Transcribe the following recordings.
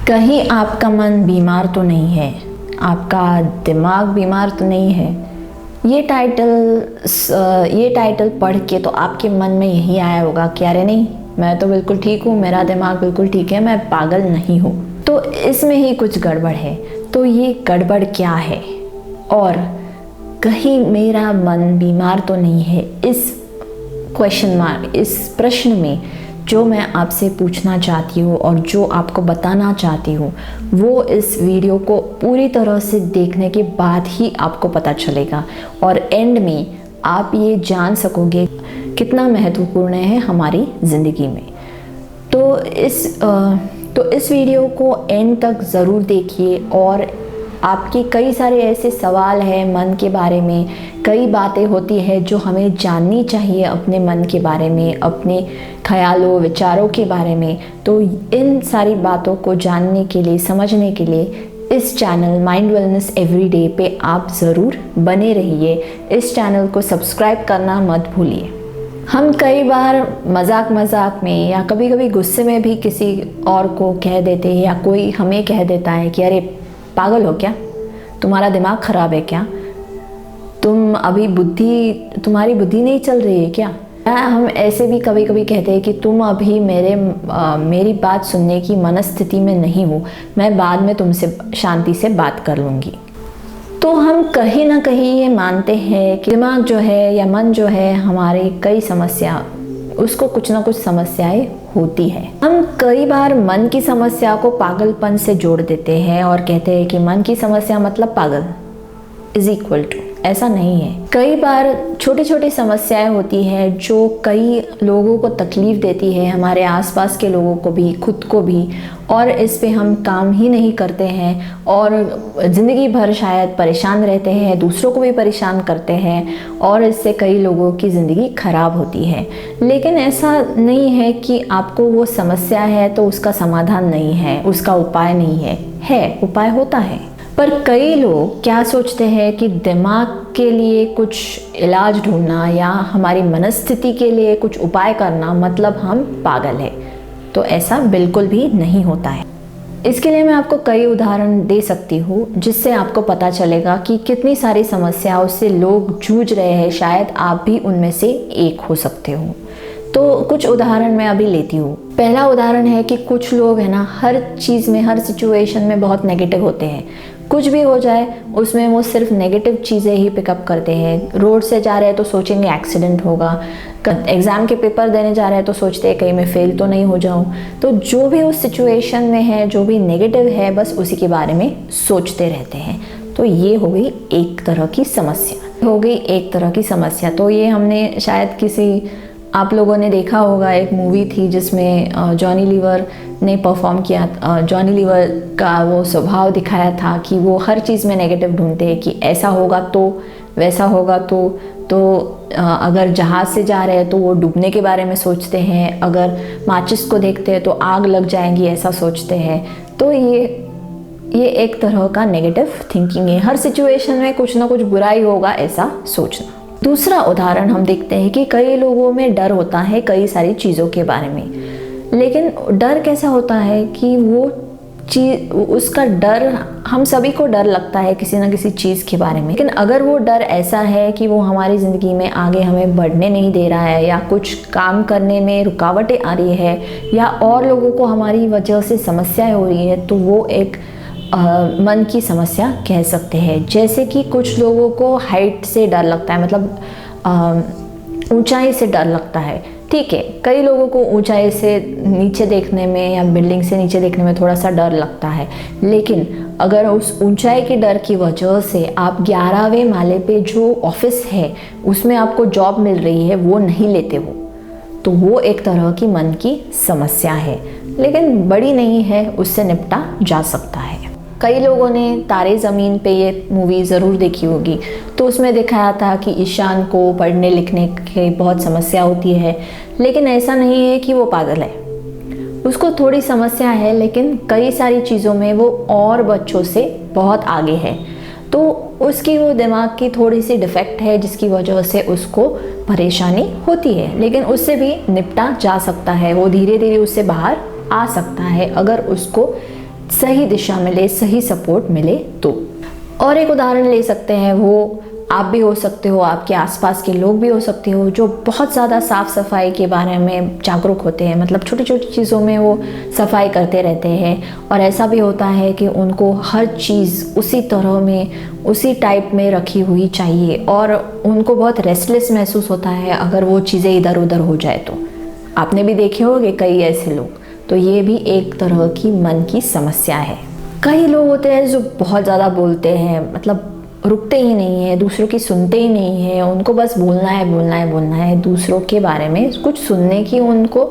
कहीं आपका मन बीमार तो नहीं है, आपका दिमाग बीमार तो नहीं है। ये टाइटल पढ़ के तो आपके मन में यही आया होगा कि अरे नहीं, मैं तो बिल्कुल ठीक हूँ, मेरा दिमाग बिल्कुल ठीक है, मैं पागल नहीं हूँ। तो इसमें ही कुछ गड़बड़ है। तो ये गड़बड़ क्या है और कहीं मेरा मन बीमार तो नहीं है, इस क्वेश्चन मार्क, इस प्रश्न में जो मैं आपसे पूछना चाहती हूँ और जो आपको बताना चाहती हूँ वो इस वीडियो को पूरी तरह से देखने के बाद ही आपको पता चलेगा और एंड में आप ये जान सकोगे कितना महत्वपूर्ण है हमारी ज़िंदगी में। तो इस वीडियो को एंड तक ज़रूर देखिए और आपके कई सारे ऐसे सवाल हैं मन के बारे में, कई बातें होती हैं जो हमें जाननी चाहिए अपने मन के बारे में, अपने ख्यालों विचारों के बारे में। तो इन सारी बातों को जानने के लिए, समझने के लिए इस चैनल माइंड वेलनेस एवरीडे पे आप ज़रूर बने रहिए। इस चैनल को सब्सक्राइब करना मत भूलिए। हम कई बार मजाक में या कभी कभी गुस्से में भी किसी और को कह देते हैं या कोई हमें कह देता है कि अरे पागल हो क्या, तुम्हारा दिमाग ख़राब है क्या, तुम्हारी बुद्धि नहीं चल रही है क्या। हम ऐसे भी कभी कभी कहते हैं कि तुम अभी मेरी बात सुनने की मनस्थिति में नहीं हो, मैं बाद में तुमसे शांति से बात कर लूँगी। तो हम कहीं ना कहीं ये मानते हैं कि दिमाग जो है या मन जो है हमारी कई समस्या, उसको कुछ ना कुछ समस्याएं होती है। हम कई बार मन की समस्या को पागलपन से जोड़ देते हैं और कहते हैं कि मन की समस्या मतलब पागल इज इक्वल टू। ऐसा नहीं है। कई बार छोटी छोटी समस्याएं होती हैं जो कई लोगों को तकलीफ देती है, हमारे आसपास के लोगों को भी, खुद को भी, और इस पे हम काम ही नहीं करते हैं और ज़िंदगी भर शायद परेशान रहते हैं, दूसरों को भी परेशान करते हैं और इससे कई लोगों की ज़िंदगी ख़राब होती है। लेकिन ऐसा नहीं है कि आपको वो समस्या है तो उसका समाधान नहीं है, उसका उपाय नहीं है, उपाय होता है। पर कई लोग क्या सोचते हैं कि दिमाग के लिए कुछ इलाज ढूंढना या हमारी मनस्थिति के लिए कुछ उपाय करना मतलब हम पागल हैं। तो ऐसा बिल्कुल भी नहीं होता है। इसके लिए मैं आपको कई उदाहरण दे सकती हूँ जिससे आपको पता चलेगा कि कितनी सारी समस्याओं से लोग जूझ रहे हैं, शायद आप भी उनमें से एक हो सकते हो। तो कुछ उदाहरण मैं अभी लेती हूँ। पहला उदाहरण है कि कुछ लोग है ना, हर चीज़ में, हर सिचुएशन में बहुत नेगेटिव होते हैं। कुछ भी हो जाए उसमें वो सिर्फ नेगेटिव चीज़ें ही पिकअप करते हैं। रोड से जा रहे हैं तो सोचेंगे एक्सीडेंट होगा, एग्ज़ाम के पेपर देने जा रहे हैं तो सोचते हैं कहीं मैं फेल तो नहीं हो जाऊं। तो जो भी उस सिचुएशन में है, जो भी नेगेटिव है, बस उसी के बारे में सोचते रहते हैं। तो ये हो गई एक तरह की समस्या। तो ये हमने शायद आप लोगों ने देखा होगा, एक मूवी थी जिसमें जॉनी लीवर ने परफॉर्म किया। जॉनी लीवर का वो स्वभाव दिखाया था कि वो हर चीज़ में नेगेटिव ढूंढते हैं कि ऐसा होगा तो, वैसा होगा तो अगर जहाज़ से जा रहे हैं तो वो डूबने के बारे में सोचते हैं, अगर माचिस को देखते हैं तो आग लग जाएगी, ऐसा सोचते हैं। तो ये एक तरह का नेगेटिव थिंकिंग है। हर सिचुएशन में कुछ ना कुछ बुराई होगा, ऐसा सोचना। दूसरा उदाहरण हम देखते हैं कि कई लोगों में डर होता है कई सारी चीज़ों के बारे में। लेकिन डर कैसा होता है कि उसका डर, हम सभी को डर लगता है किसी ना किसी चीज़ के बारे में। लेकिन अगर वो डर ऐसा है कि वो हमारी ज़िंदगी में आगे हमें बढ़ने नहीं दे रहा है या कुछ काम करने में रुकावटें आ रही है या और लोगों को हमारी वजह से समस्याएं हो रही है, तो वो एक मन की समस्या कह सकते हैं। जैसे कि कुछ लोगों को हाइट से डर लगता है, मतलब ऊंचाई से डर लगता है। ठीक है, कई लोगों को ऊंचाई से नीचे देखने में या बिल्डिंग से नीचे देखने में थोड़ा सा डर लगता है। लेकिन अगर उस ऊंचाई के डर की वजह से आप 11वें माले पे जो ऑफिस है उसमें आपको जॉब मिल रही है, वो नहीं लेते हो, तो वो एक तरह की मन की समस्या है, लेकिन बड़ी नहीं है, उससे निपटा जा सकता है। कई लोगों ने तारे ज़मीन पे ये मूवी ज़रूर देखी होगी। तो उसमें दिखाया था कि ईशान को पढ़ने लिखने की बहुत समस्या होती है, लेकिन ऐसा नहीं है कि वो पागल है। उसको थोड़ी समस्या है, लेकिन कई सारी चीज़ों में वो और बच्चों से बहुत आगे है। तो उसकी वो दिमाग की थोड़ी सी डिफेक्ट है जिसकी वजह से उसको परेशानी होती है, लेकिन उससे भी निपटा जा सकता है। वो धीरे धीरे उससे बाहर आ सकता है अगर उसको सही दिशा मिले, सही सपोर्ट मिले तो। और एक उदाहरण ले सकते हैं, वो आप भी हो सकते हो, आपके आसपास के लोग भी हो सकते हो, जो बहुत ज़्यादा साफ़ सफाई के बारे में जागरूक होते हैं। मतलब छोटी छोटी चीज़ों में वो सफाई करते रहते हैं, और ऐसा भी होता है कि उनको हर चीज़ उसी तरह में, उसी टाइप में रखी हुई चाहिए, और उनको बहुत रेस्टलेस महसूस होता है अगर वो चीज़ें इधर उधर हो जाए तो। आपने भी देखे होंगे कई ऐसे लोग। तो ये भी एक तरह की मन की समस्या है। कई लोग होते हैं जो बहुत ज़्यादा बोलते हैं, मतलब रुकते ही नहीं है, दूसरों की सुनते ही नहीं है, उनको बस बोलना है बोलना है बोलना है, दूसरों के बारे में कुछ सुनने की उनको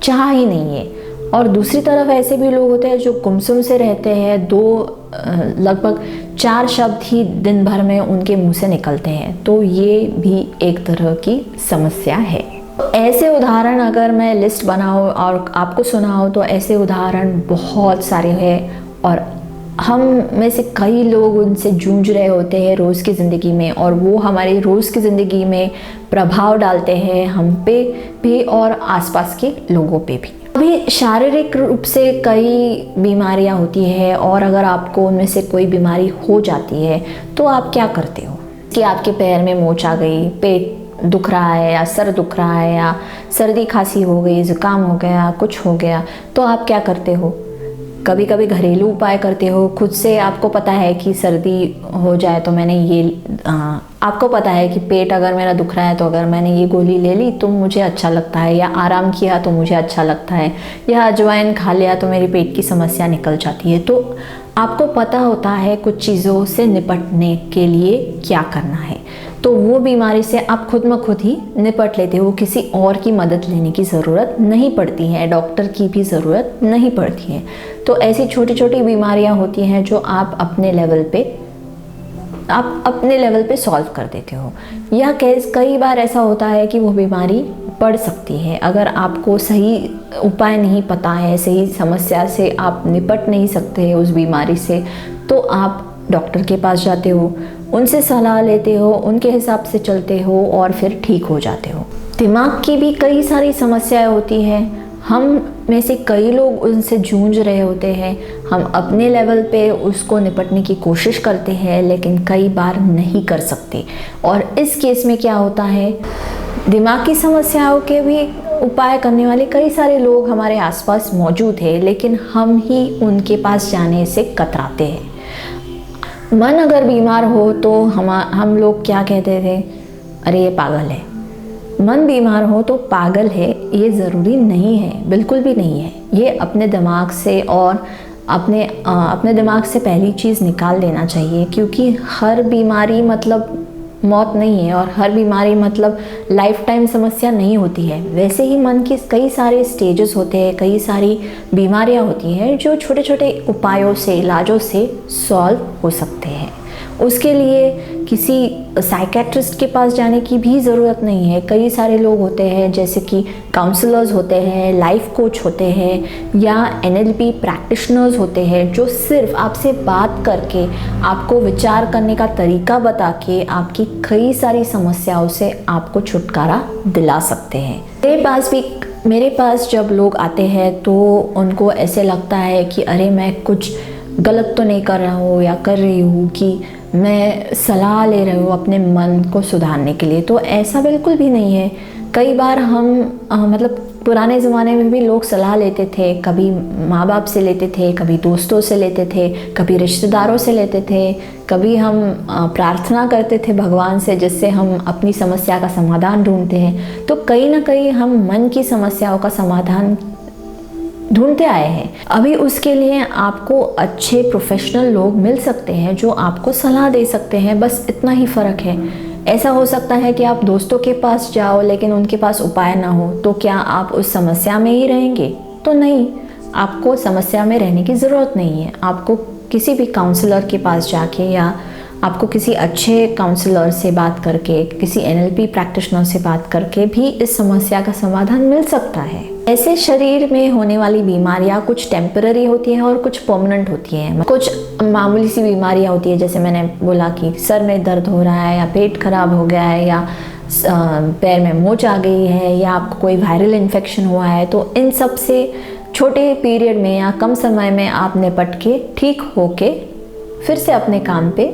चाह ही नहीं है। और दूसरी तरफ ऐसे भी लोग होते हैं जो गुमसुम से रहते हैं, लगभग 4 शब्द ही दिन भर में उनके मुंह से निकलते हैं। तो ये भी एक तरह की समस्या है। ऐसे उदाहरण अगर मैं लिस्ट बनाऊँ और आपको सुनाऊँ तो ऐसे उदाहरण बहुत सारे हैं, और हम में से कई लोग उनसे जूझ रहे होते हैं रोज़ की ज़िंदगी में, और वो हमारी रोज़ की ज़िंदगी में प्रभाव डालते हैं, हम पे भी और आसपास के लोगों पे भी। अभी शारीरिक रूप से कई बीमारियां होती है, और अगर आपको उनमें से कोई बीमारी हो जाती है तो आप क्या करते हो कि आपके पैर में मोच आ गई, पेट दुख रहा है, या सर दुख रहा है, या सर्दी खांसी हो गई, ज़ुकाम हो गया, कुछ हो गया, तो आप क्या करते हो? कभी कभी घरेलू उपाय करते हो। खुद से आपको पता है कि सर्दी हो जाए तो मैंने ये आपको पता है कि पेट अगर मेरा दुख रहा है तो अगर मैंने ये गोली ले ली तो मुझे अच्छा लगता है, या आराम किया तो मुझे अच्छा लगता है, या अजवाइन खा लिया तो मेरी पेट की समस्या निकल जाती है। तो आपको पता होता है कुछ चीज़ों से निपटने के लिए क्या करना है, तो वो बीमारी से आप खुद में खुद ही निपट लेते हो। किसी और की मदद लेने की ज़रूरत नहीं पड़ती है, डॉक्टर की भी ज़रूरत नहीं पड़ती है। तो ऐसी छोटी छोटी बीमारियां होती हैं जो आप अपने लेवल पे सॉल्व कर देते हो। या कई बार ऐसा होता है कि वो बीमारी बढ़ सकती है। अगर आपको सही उपाय नहीं पता है, सही समस्या से आप निपट नहीं सकते उस बीमारी से, तो आप डॉक्टर के पास जाते हो, उनसे सलाह लेते हो, उनके हिसाब से चलते हो, और फिर ठीक हो जाते हो। दिमाग की भी कई सारी समस्याएं होती हैं, हम में से कई लोग उनसे जूझ रहे होते हैं। हम अपने लेवल पे उसको निपटने की कोशिश करते हैं, लेकिन कई बार नहीं कर सकते। और इस केस में क्या होता है, दिमाग की समस्याओं के भी उपाय करने वाले कई सारे लोग हमारे आसपास मौजूद हैं, लेकिन हम ही उनके पास जाने से कतराते हैं। मन अगर बीमार हो तो हम लोग क्या कहते थे, अरे ये पागल है। मन बीमार हो तो पागल है, ये ज़रूरी नहीं है, बिल्कुल भी नहीं है। ये अपने दिमाग से और अपने दिमाग से पहली चीज़ निकाल देना चाहिए, क्योंकि हर बीमारी मतलब मौत नहीं है, और हर बीमारी मतलब लाइफ टाइम समस्या नहीं होती है। वैसे ही मन के कई सारे स्टेजेस होते हैं, कई सारी बीमारियां होती हैं जो छोटे छोटे उपायों से, इलाजों से सॉल्व हो सकते हैं। उसके लिए किसी साइकेट्रिस्ट के पास जाने की भी ज़रूरत नहीं है। कई सारे लोग होते हैं, जैसे कि काउंसलर्स होते हैं, लाइफ कोच होते हैं, या NLP प्रैक्टिशनर्स होते हैं, जो सिर्फ आपसे बात करके, आपको विचार करने का तरीका बता के आपकी कई सारी समस्याओं से आपको छुटकारा दिला सकते हैं। मेरे पास जब लोग आते हैं तो उनको ऐसे लगता है कि अरे मैं कुछ गलत तो नहीं कर रहा हूँ या कर रही हूँ, कि मैं सलाह ले रही हूँ अपने मन को सुधारने के लिए। तो ऐसा बिल्कुल भी नहीं है। कई बार हम मतलब पुराने ज़माने में भी लोग सलाह लेते थे, कभी माँ बाप से लेते थे, कभी दोस्तों से लेते थे, कभी रिश्तेदारों से लेते थे, कभी हम प्रार्थना करते थे भगवान से, जिससे हम अपनी समस्या का समाधान ढूंढते हैं। तो कहीं ना कहीं हम मन की समस्याओं का समाधान ढूंढते आए हैं। अभी उसके लिए आपको अच्छे प्रोफेशनल लोग मिल सकते हैं जो आपको सलाह दे सकते हैं, बस इतना ही फ़र्क है। ऐसा हो सकता है कि आप दोस्तों के पास जाओ लेकिन उनके पास उपाय ना हो, तो क्या आप उस समस्या में ही रहेंगे? तो नहीं, आपको समस्या में रहने की ज़रूरत नहीं है। आपको किसी भी काउंसलर के पास जाके, या आपको किसी अच्छे काउंसलर से बात करके, किसी NLP प्रैक्टिशनर से बात करके भी इस समस्या का समाधान मिल सकता है। ऐसे शरीर में होने वाली बीमारियां कुछ टेम्पररी होती हैं और कुछ परमानेंट होती हैं। कुछ मामूली सी बीमारियां होती है, जैसे मैंने बोला कि सर में दर्द हो रहा है, या पेट खराब हो गया है, या पैर में मोच आ गई है, या आपको कोई वायरल इन्फेक्शन हुआ है। तो इन सब से छोटे पीरियड में या कम समय में आप निपट के ठीक होके फिर से अपने काम पे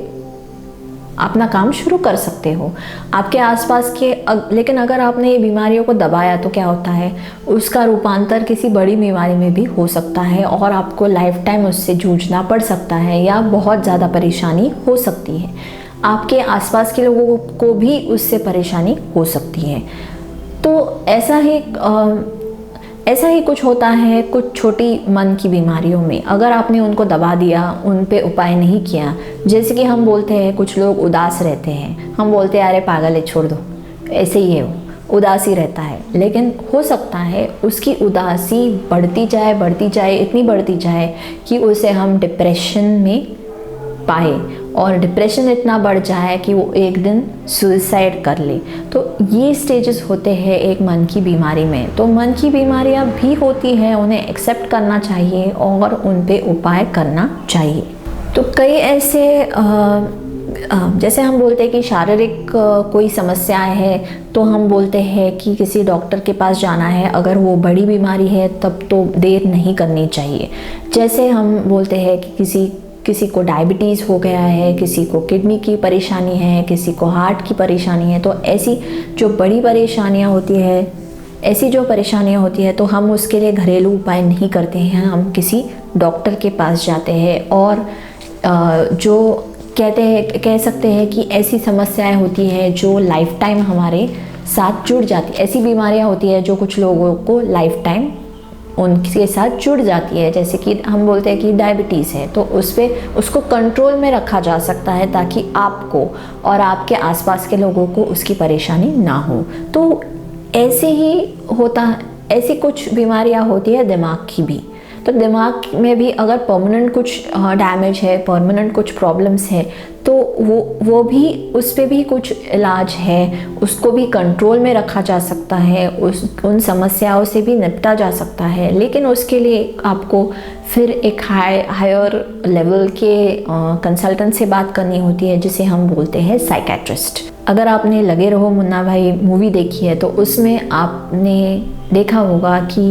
अपना काम शुरू कर सकते हो आपके आसपास के। लेकिन अगर आपने ये बीमारियों को दबाया तो क्या होता है, उसका रूपांतर किसी बड़ी बीमारी में भी हो सकता है और आपको लाइफ टाइम उससे जूझना पड़ सकता है या बहुत ज़्यादा परेशानी हो सकती है। आपके आसपास के लोगों को भी उससे परेशानी हो सकती है। तो ऐसा ही कुछ होता है कुछ छोटी मन की बीमारियों में। अगर आपने उनको दबा दिया, उन पे उपाय नहीं किया, जैसे कि हम बोलते हैं कुछ लोग उदास रहते हैं, हम बोलते हैं अरे पागल है छोड़ दो, ऐसे ही है वो उदासी रहता है। लेकिन हो सकता है उसकी उदासी बढ़ती जाए इतनी बढ़ती जाए कि उसे हम डिप्रेशन में पाए और डिप्रेशन इतना बढ़ जाए कि वो एक दिन सुसाइड कर ले। तो ये स्टेजेस होते हैं एक मन की बीमारी में। तो मन की बीमारियां भी होती हैं, उन्हें एक्सेप्ट करना चाहिए और उन पे उपाय करना चाहिए। तो कई ऐसे जैसे हम बोलते हैं कि शारीरिक कोई समस्याएं है तो हम बोलते हैं कि किसी डॉक्टर के पास जाना है। अगर वो बड़ी बीमारी है तब तो देर नहीं करनी चाहिए। जैसे हम बोलते हैं कि किसी को डायबिटीज़ हो गया है, किसी को किडनी की परेशानी है, किसी को हार्ट की परेशानी है। तो ऐसी जो बड़ी परेशानियां होती है तो हम उसके लिए घरेलू उपाय नहीं करते हैं, हम किसी डॉक्टर के पास जाते हैं। और जो कह सकते हैं कि ऐसी समस्याएं होती है जो लाइफ टाइम हमारे साथ जुड़ जाती है। ऐसी बीमारियां होती है जो कुछ लोगों को लाइफ टाइम उनके साथ जुड़ जाती है। जैसे कि हम बोलते हैं कि डायबिटीज़ है तो उसको कंट्रोल में रखा जा सकता है ताकि आपको और आपके आसपास के लोगों को उसकी परेशानी ना हो। तो ऐसी कुछ बीमारियां होती है दिमाग की भी। तो दिमाग में भी अगर परमानेंट कुछ डैमेज है, परमानेंट कुछ प्रॉब्लम्स है तो वो भी उस पे भी कुछ इलाज है, उसको भी कंट्रोल में रखा जा सकता है, उन समस्याओं से भी निपटा जा सकता है। लेकिन उसके लिए आपको फिर एक हायर लेवल के कंसल्टेंट से बात करनी होती है जिसे हम बोलते हैं साइकेट्रिस्ट। अगर आपने लगे रहो मुन्ना भाई मूवी देखी है तो उसमें आपने देखा होगा कि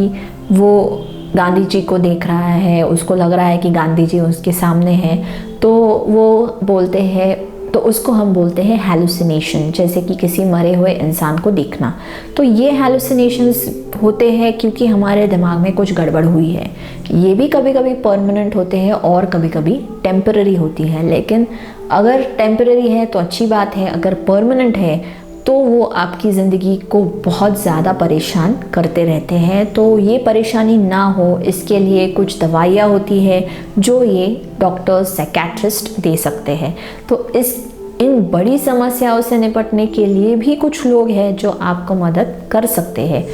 वो गांधी जी को देख रहा है, उसको लग रहा है कि गांधी जी उसके सामने हैं। तो वो बोलते हैं, तो उसको हम बोलते हैं हैलुसिनेशन, जैसे कि किसी मरे हुए इंसान को देखना। तो ये हैलुसिनेशंस होते हैं क्योंकि हमारे दिमाग में कुछ गड़बड़ हुई है। ये भी कभी कभी परमानेंट होते हैं और कभी कभी टेम्पररी होती है। लेकिन अगर टेम्पररी है तो अच्छी बात है, अगर परमानेंट है तो वो आपकी ज़िंदगी को बहुत ज़्यादा परेशान करते रहते हैं। तो ये परेशानी ना हो इसके लिए कुछ दवाइयाँ होती है जो ये डॉक्टर साइकेट्रिस्ट दे सकते हैं। तो इन बड़ी समस्याओं से निपटने के लिए भी कुछ लोग हैं जो आपको मदद कर सकते हैं।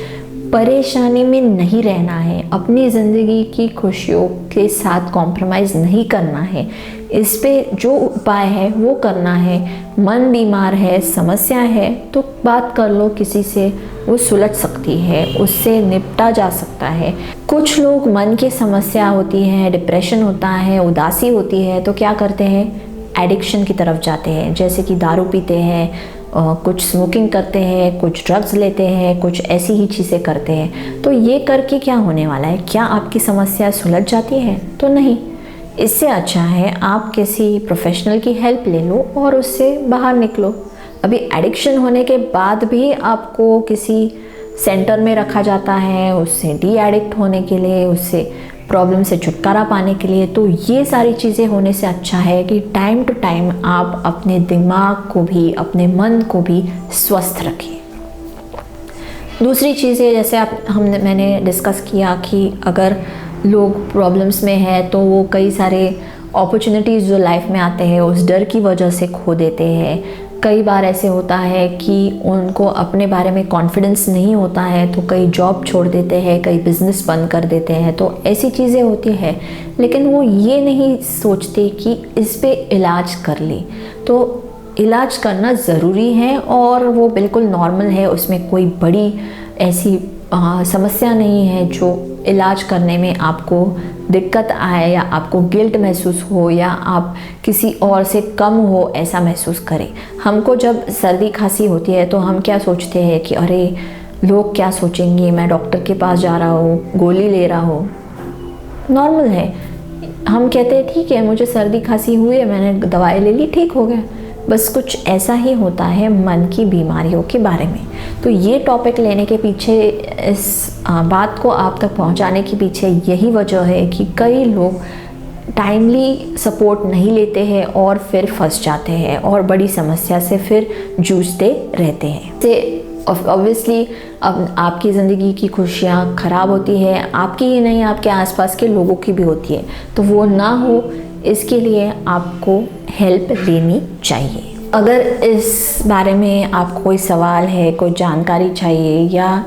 परेशानी में नहीं रहना है, अपनी ज़िंदगी की खुशियों के साथ कॉम्प्रोमाइज़ नहीं करना है, इस पे जो उपाय है वो करना है। मन बीमार है, समस्या है तो बात कर लो किसी से, वो सुलझ सकती है, उससे निपटा जा सकता है। कुछ लोग मन की समस्या होती है, डिप्रेशन होता है, उदासी होती है तो क्या करते हैं, एडिक्शन की तरफ जाते हैं। जैसे कि दारू पीते हैं, कुछ स्मोकिंग करते हैं, कुछ ड्रग्स लेते हैं, कुछ ऐसी ही चीज़ें करते हैं। तो ये करके क्या होने वाला है, क्या आपकी समस्या सुलझ जाती है? तो नहीं। इससे अच्छा है आप किसी प्रोफेशनल की हेल्प ले लो और उससे बाहर निकलो। अभी एडिक्शन होने के बाद भी आपको किसी सेंटर में रखा जाता है उससे डी एडिक्ट होने के लिए, उससे प्रॉब्लम से छुटकारा पाने के लिए। तो ये सारी चीज़ें होने से अच्छा है कि टाइम टू टाइम आप अपने दिमाग को भी, अपने मन को भी स्वस्थ रखें। दूसरी चीज़ें जैसे मैंने डिस्कस किया कि अगर लोग प्रॉब्लम्स में है तो वो कई सारे अपॉर्चुनिटीज़ जो लाइफ में आते हैं उस डर की वजह से खो देते हैं। कई बार ऐसे होता है कि उनको अपने बारे में कॉन्फिडेंस नहीं होता है तो कई जॉब छोड़ देते हैं, कई बिजनेस बंद कर देते हैं। तो ऐसी चीज़ें होती है, लेकिन वो ये नहीं सोचते कि इस पे इलाज कर ले। तो इलाज करना ज़रूरी है और वो बिल्कुल नॉर्मल है, उसमें कोई बड़ी ऐसी समस्या नहीं है जो इलाज करने में आपको दिक्कत आए या आपको गिल्ट महसूस हो या आप किसी और से कम हो ऐसा महसूस करें। हमको जब सर्दी खांसी होती है तो हम क्या सोचते हैं कि अरे लोग क्या सोचेंगे, मैं डॉक्टर के पास जा रहा हूँ, गोली ले रहा हूँ, नॉर्मल है। हम कहते हैं ठीक है मुझे सर्दी खांसी हुई है, मैंने दवाई ले ली, ठीक हो गया। बस कुछ ऐसा ही होता है मन की बीमारियों के बारे में। तो ये टॉपिक लेने के पीछे, इस बात को आप तक पहुंचाने के पीछे यही वजह है कि कई लोग टाइमली सपोर्ट नहीं लेते हैं और फिर फंस जाते हैं और बड़ी समस्या से फिर जूझते रहते हैं। से ऑब्वियसली अब आपकी ज़िंदगी की खुशियाँ ख़राब होती है, आपकी ही नहीं आपके आसपास के लोगों की भी होती है। तो वो ना हो इसके लिए आपको हेल्प लेनी चाहिए। अगर इस बारे में आपको कोई सवाल है, कोई जानकारी चाहिए या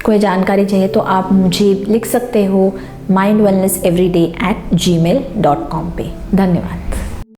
कोई जानकारी चाहिए तो आप मुझे लिख सकते हो mindwellnesseveryday@gmail.com पे। धन्यवाद।